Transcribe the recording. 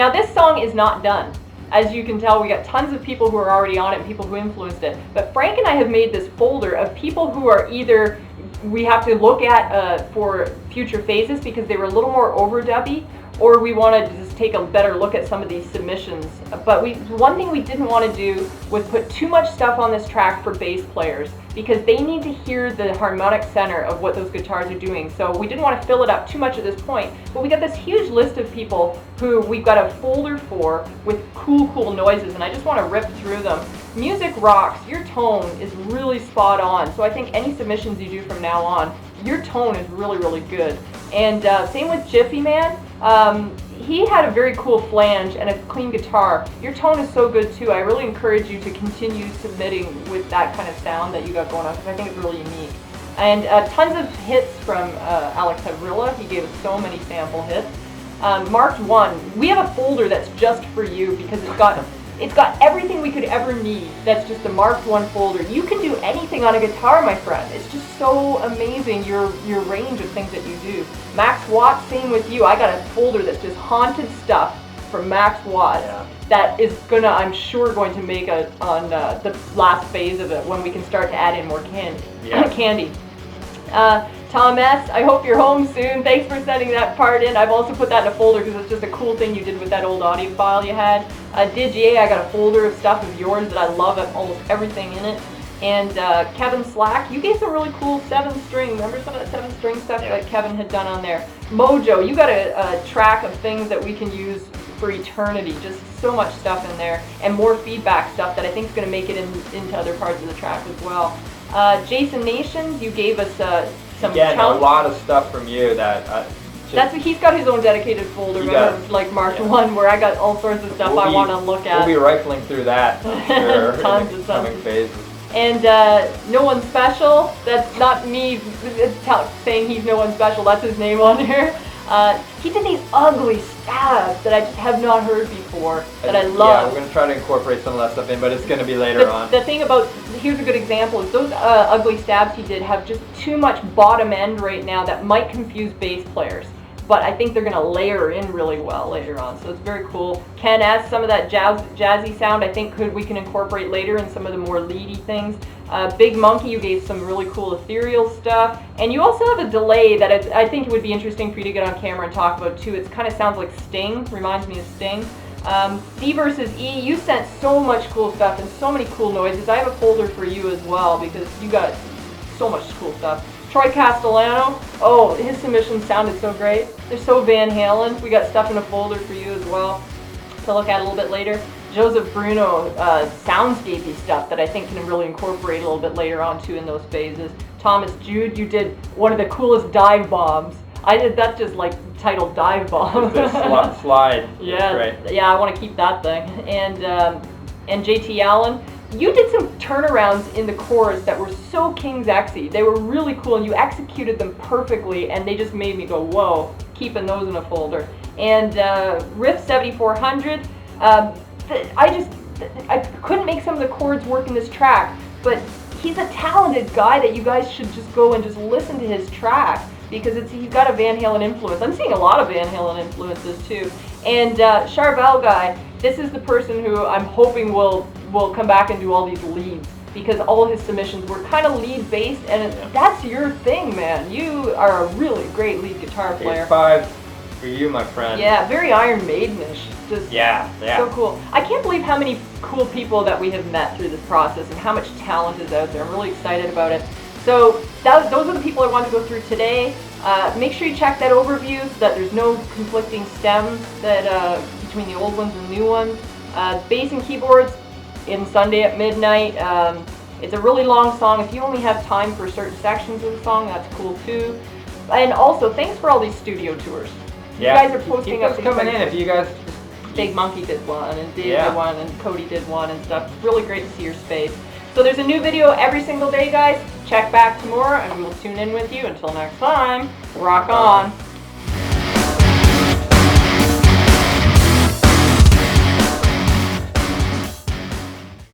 Now this song is not done. As you can tell, we got tons of people who are already on it and people who influenced it. But Frank and I have made this folder of people who are either we have to look at for future phases because they were a little more overdubby, or we wanted to just take a better look at some of these submissions. But one thing we didn't want to do was put too much stuff on this track for bass players because they need to hear the harmonic center of what those guitars are doing. So we didn't want to fill it up too much at this point. But we got this huge list of people who we've got a folder for with cool noises, and I just want to rip through them. Music rocks. Your tone is really spot on. So I think any submissions you do from now on, your tone is really good. And same with Jiffy Man. He had a very cool flange and a clean guitar. Your tone is so good too. I really encourage you to continue submitting with that kind of sound that you got going on because I think it's really unique. And tons of hits from Alex Havrilla. He gave us so many sample hits. Marked 1. We have a folder that's just for you because it's got everything we could ever need. That's just the Marked 1 folder. You can do anything on a guitar, my friend. It's just so amazing, your range of things that you do. Max Watt, same with you. I got a folder that's just haunted stuff from Max Watt that is I'm sure, going to make on the last phase of it when we can start to add in more candy. Tom S., I hope you're home soon. Thanks for sending that part in. I've also put that in a folder because it's just a cool thing you did with that old audio file you had. Didier, I got a folder of stuff of yours that I love, almost everything in it. And Kevin Slack, you gave some really cool 7-string. Remember some of that 7-string stuff that Kevin had done on there? Mojo, you got a track of things that we can use for eternity. Just so much stuff in there. And more feedback stuff that I think is going to make it into other parts of the track as well. Jason Nations, you gave us some a lot of stuff from you that... he's got his own dedicated folder, remember, like Marked 1, where I got all sorts of stuff I want to look at. We'll be rifling through that for tons in the coming phases. And No One Special, that's not me saying he's No One Special, that's his name on here. He did these ugly stabs that I just have not heard before that I love. Yeah, we're going to try to incorporate some of that stuff in, but it's going to be later on. The thing about, here's a good example, is those ugly stabs he did have just too much bottom end right now that might confuse bass players. But I think they're going to layer in really well later on, so it's very cool. Ken S., some of that jazzy sound I think we can incorporate later in some of the more leady things. Big Monkey, you gave some really cool ethereal stuff. And you also have a delay that I think it would be interesting for you to get on camera and talk about too. It kind of sounds like Sting, reminds me of Sting. C versus E, you sent so much cool stuff and so many cool noises. I have a folder for you as well because you got so much cool stuff. Troy Castellano, oh, his submissions sounded so great. They're so Van Halen. We got stuff in a folder for you as well to look at a little bit later. Joseph Bruno, soundscapey stuff that I think can really incorporate a little bit later on too in those phases. Thomas Jude, you did one of the coolest dive bombs. I did that just like titled Dive Bomb. Slide. Yeah, right. Yeah, I want to keep that thing. And JT Allen, you did some turnarounds in the chorus that were so King's Xy. They were really cool, and you executed them perfectly, and they just made me go, whoa, keeping those in a folder. And Riff 7400, I couldn't make some of the chords work in this track, but he's a talented guy that you guys should just go and just listen to his track because he's got a Van Halen influence. I'm seeing a lot of Van Halen influences too. And Charvel guy, this is the person who I'm hoping will come back and do all these leads because all his submissions were kind of lead based, and that's your thing, man. You are a really great lead guitar player. 8-5 for you, my friend. Yeah, very Iron Maidenish. Just yeah. So cool. I can't believe how many cool people that we have met through this process and how much talent is out there. I'm really excited about it. So those are the people I wanted to go through today. Make sure you check that overview so that there's no conflicting stems that between the old ones and the new ones. Bass and keyboards in Sunday at midnight. It's a really long song. If you only have time for certain sections of the song, that's cool too. And also, thanks for all these studio tours. Yeah. You guys are posting up. Keep coming in if you guys. Big Monkey did one, and Dave did one, and Cody did one, and stuff. It's really great to see your space. So there's a new video every single day, guys. Check back tomorrow, and we will tune in with you. Until next time, rock on.